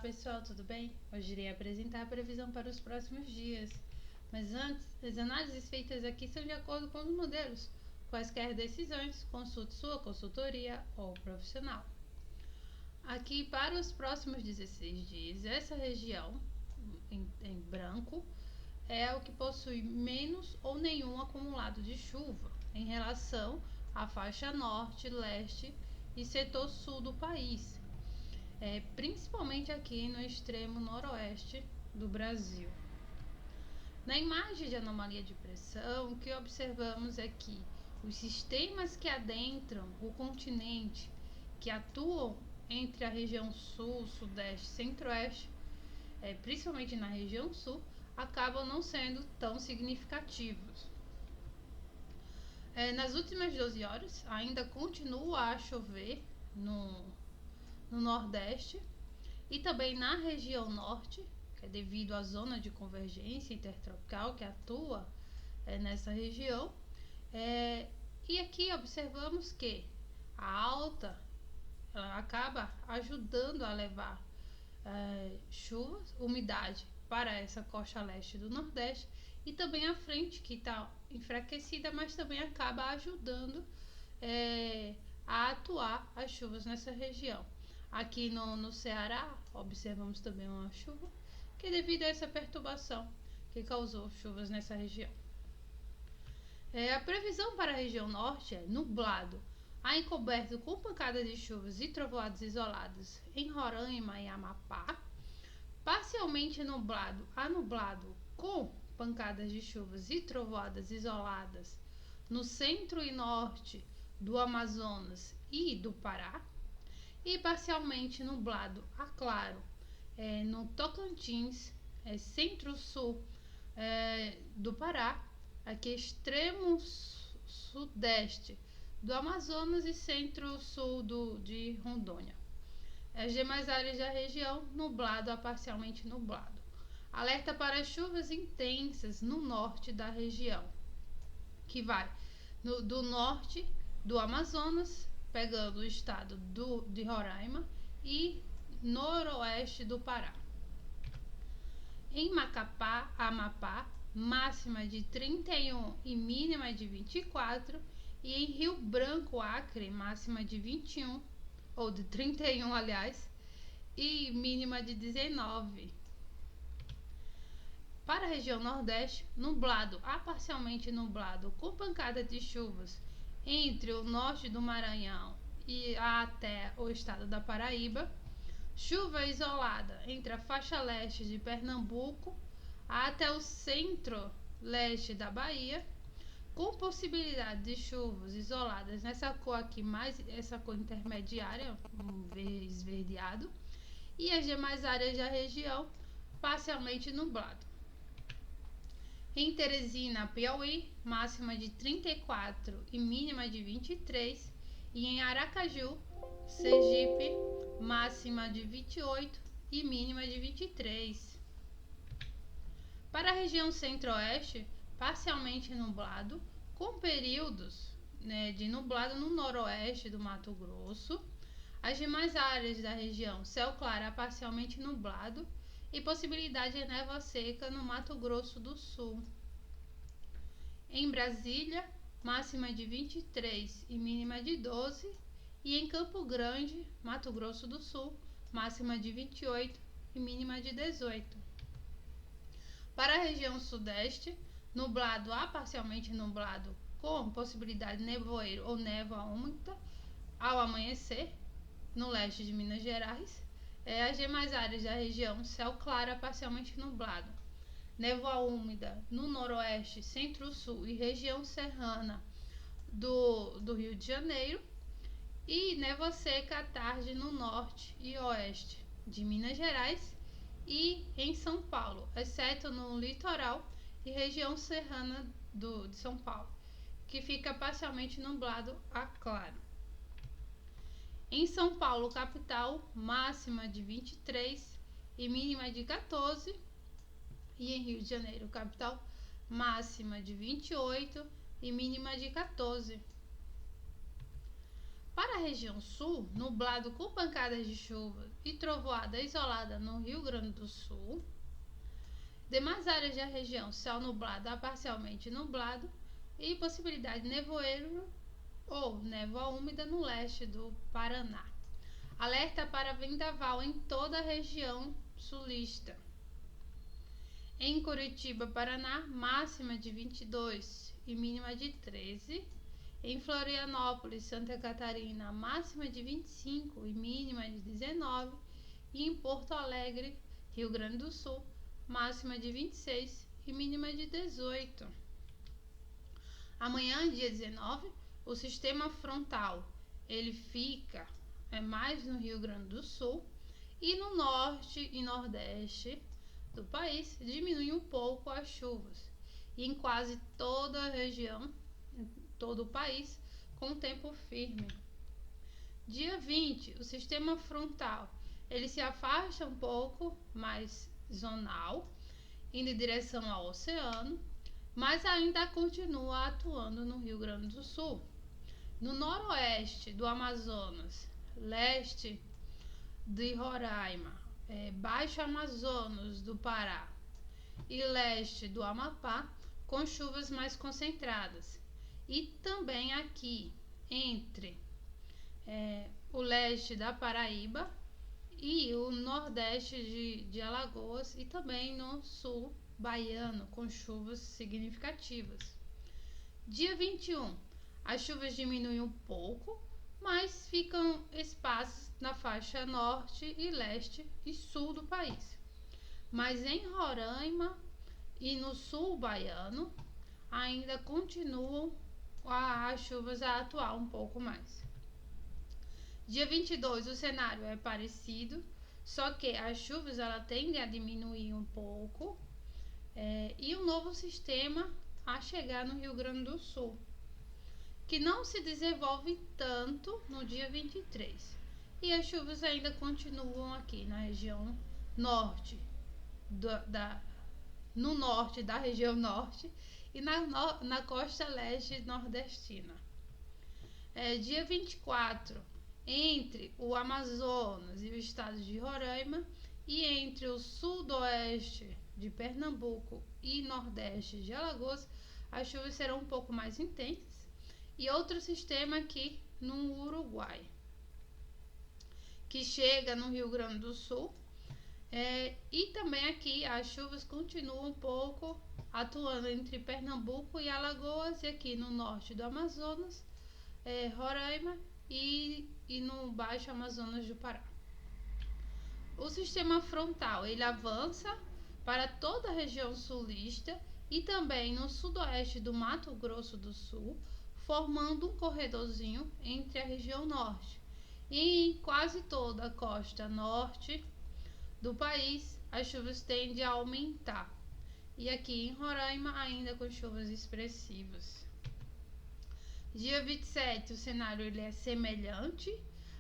pessoal, tudo bem? Hoje irei apresentar a previsão para os próximos dias. Mas antes, as análises feitas aqui são de acordo com os modelos. Quaisquer decisões, consulte sua consultoria ou profissional. Aqui para os próximos 16 dias, essa região em branco é o que possui menos ou nenhum acumulado de chuva em relação à faixa norte, leste e setor sul do país. Principalmente aqui no extremo noroeste do Brasil. Na imagem de anomalia de pressão, o que observamos é que os sistemas que adentram o continente, que atuam entre a região sul, sudeste e centro-oeste, principalmente na região sul, acabam não sendo tão significativos. Nas últimas 12 horas, ainda continua a chover no Nordeste e também na região Norte, que é devido à zona de convergência intertropical que atua nessa região. E aqui observamos que a alta acaba ajudando a levar chuvas, umidade para essa costa leste do Nordeste, e também a frente que está enfraquecida, mas também acaba ajudando a atuar as chuvas nessa região. Aqui no Ceará, observamos também uma chuva, que é devido a essa perturbação que causou chuvas nessa região. A previsão para a região norte é nublado a encoberto com pancadas de chuvas e trovoadas isoladas em Roraima e Amapá, parcialmente nublado a nublado com pancadas de chuvas e trovoadas isoladas no centro e norte do Amazonas e do Pará, e parcialmente nublado a claro no Tocantins, centro-sul do Pará, aqui extremo sudeste do Amazonas e centro-sul de Rondônia. As demais áreas da região, nublado a parcialmente nublado. Alerta para chuvas intensas no norte da região, que vai do norte do Amazonas, pegando o estado de Roraima e noroeste do Pará. Em Macapá, Amapá, máxima de 31 e mínima de 24, e em Rio Branco, Acre, máxima de 21, ou de 31, aliás, e mínima de 19. Para a região Nordeste, nublado a parcialmente nublado, com pancada de chuvas entre o norte do Maranhão e até o estado da Paraíba. Chuva isolada entre a faixa leste de Pernambuco até o centro-leste da Bahia, com possibilidade de chuvas isoladas nessa cor aqui, mais essa cor intermediária, um verde esverdeado, e as demais áreas da região parcialmente nublado. Em Teresina, Piauí, máxima de 34 e mínima de 23, e em Aracaju, Sergipe, máxima de 28 e mínima de 23. Para a região centro-oeste, parcialmente nublado, com períodos de nublado no noroeste do Mato Grosso. As demais áreas da região, céu claro a parcialmente nublado e possibilidade de névoa seca no Mato Grosso do Sul. Em Brasília, máxima de 23 e mínima de 12, e em Campo Grande, Mato Grosso do Sul, máxima de 28 e mínima de 18. Para a região sudeste, nublado a parcialmente nublado, com possibilidade de nevoeiro ou névoa úmida ao amanhecer, no leste de Minas Gerais. As demais áreas da região, céu claro a parcialmente nublado. Névoa úmida no noroeste, centro-sul e região serrana do Rio de Janeiro. E névoa seca à tarde no norte e oeste de Minas Gerais e em São Paulo, exceto no litoral e região serrana de São Paulo, que fica parcialmente nublado a claro. Em São Paulo, capital, máxima de 23 e mínima de 14. E em Rio de Janeiro, capital, máxima de 28 e mínima de 14. Para a região sul, nublado com pancadas de chuva e trovoada isolada no Rio Grande do Sul. Demais áreas da região, céu nublado a parcialmente nublado e possibilidade de nevoeiro ou névoa úmida no leste do Paraná. Alerta para vendaval em toda a região sulista. Em Curitiba, Paraná, máxima de 22 e mínima de 13. Em Florianópolis, Santa Catarina, máxima de 25 e mínima de 19. E em Porto Alegre, Rio Grande do Sul, máxima de 26 e mínima de 18. Amanhã, dia 19, o sistema frontal ele fica mais no Rio Grande do Sul e no norte e nordeste do país diminui um pouco as chuvas e em quase toda a região, em todo o país, com tempo firme. Dia 20, o sistema frontal ele se afasta um pouco mais zonal, indo em direção ao oceano, mas ainda continua atuando no Rio Grande do Sul. No noroeste do Amazonas, leste de Roraima, Baixo Amazonas do Pará e leste do Amapá, com chuvas mais concentradas. E também aqui entre o leste da Paraíba e o nordeste de Alagoas e também no sul baiano, com chuvas significativas. Dia 21, as chuvas diminuem um pouco, mas ficam espaços na faixa norte e leste e sul do país. Mas em Roraima e no sul baiano ainda continuam as chuvas a atuar um pouco mais. Dia 22, o cenário é parecido, só que as chuvas tendem a diminuir um pouco e um novo sistema a chegar no Rio Grande do Sul, que não se desenvolve tanto no dia 23. E as chuvas ainda continuam aqui na região norte, no norte da região norte e na costa leste nordestina. Dia 24, entre o Amazonas e o estado de Roraima e entre o sudoeste de Pernambuco e nordeste de Alagoas, as chuvas serão um pouco mais intensas. E outro sistema aqui no Uruguai, que chega no Rio Grande do Sul. E também aqui as chuvas continuam um pouco atuando entre Pernambuco e Alagoas e aqui no norte do Amazonas, Roraima e no Baixo Amazonas do Pará. O sistema frontal ele avança para toda a região sulista e também no sudoeste do Mato Grosso do Sul, formando um corredorzinho entre a região norte. E em quase toda a costa norte do país, as chuvas tendem a aumentar. E aqui em Roraima, ainda com chuvas expressivas. Dia 27, o cenário ele é semelhante.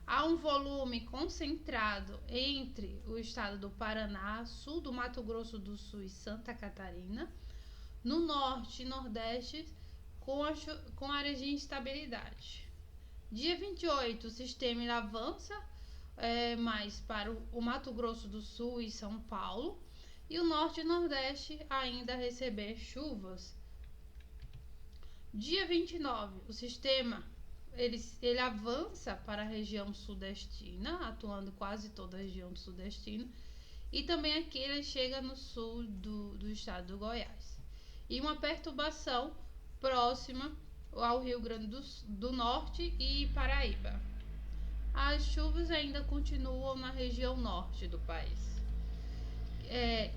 Há um volume concentrado entre o estado do Paraná, sul do Mato Grosso do Sul e Santa Catarina. No norte e nordeste, com áreas de instabilidade. Dia 28, o sistema ele avança mais para o Mato Grosso do Sul e São Paulo. E o norte e nordeste ainda receber chuvas. Dia 29, o sistema ele avança para a região sudestina, atuando em quase toda a região sudestina. E também aqui ele chega no sul do estado do Goiás. E uma perturbação próxima ao Rio Grande do Norte e Paraíba. As chuvas ainda continuam na região norte do país.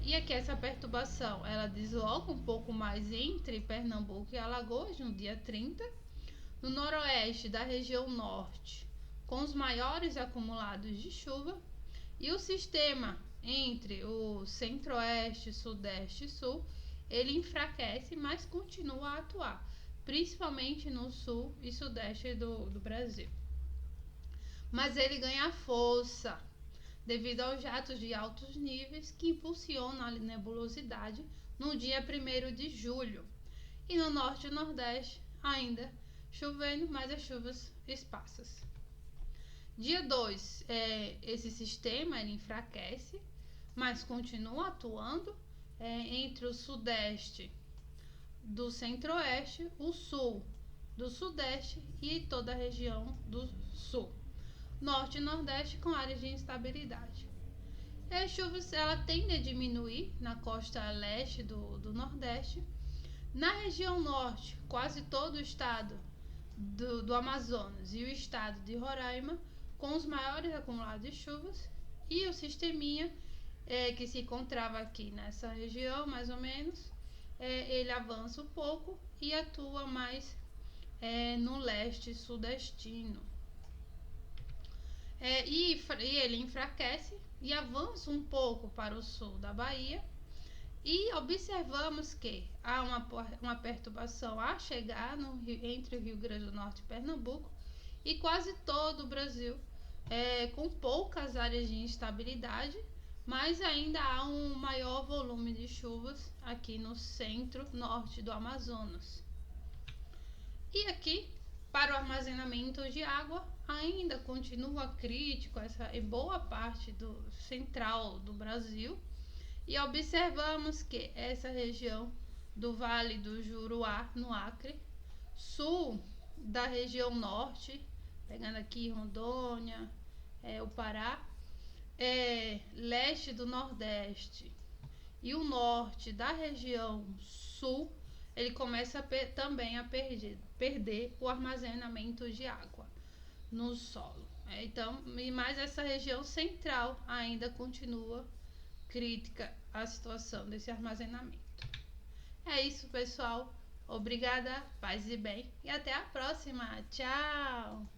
E aqui essa perturbação, ela desloca um pouco mais entre Pernambuco e Alagoas no dia 30. No noroeste da região norte, com os maiores acumulados de chuva. E o sistema entre o centro-oeste, sudeste e sul, ele enfraquece, mas continua a atuar, principalmente no sul e sudeste do Brasil. Mas ele ganha força devido aos jatos de altos níveis que impulsionam a nebulosidade no dia 1º de julho. E no norte e nordeste ainda chovendo, mas as chuvas esparsas. Dia 2, esse sistema ele enfraquece, mas continua atuando entre o sudeste do centro-oeste, o sul do sudeste e toda a região do sul. Norte e nordeste com áreas de instabilidade. As chuvas ela tende a diminuir na costa leste do nordeste. Na região norte, quase todo o estado do Amazonas e o estado de Roraima com os maiores acumulados de chuvas, e o sisteminha que se encontrava aqui nessa região, mais ou menos, ele avança um pouco e atua mais no leste sudestino. E ele enfraquece e avança um pouco para o sul da Bahia. E observamos que há uma perturbação a chegar entre o Rio Grande do Norte e Pernambuco e quase todo o Brasil, com poucas áreas de instabilidade, mas ainda há um maior volume de chuvas aqui no centro-norte do Amazonas. E aqui, para o armazenamento de água, ainda continua crítico em boa parte do central do Brasil. E observamos que essa região do Vale do Juruá, no Acre, sul da região norte, pegando aqui Rondônia, o Pará, leste do Nordeste e o norte da região sul, ele começa também a perder o armazenamento de água no solo. Então, mas essa região central ainda continua crítica a situação desse armazenamento. É isso, pessoal. Obrigada, paz e bem, e até a próxima. Tchau!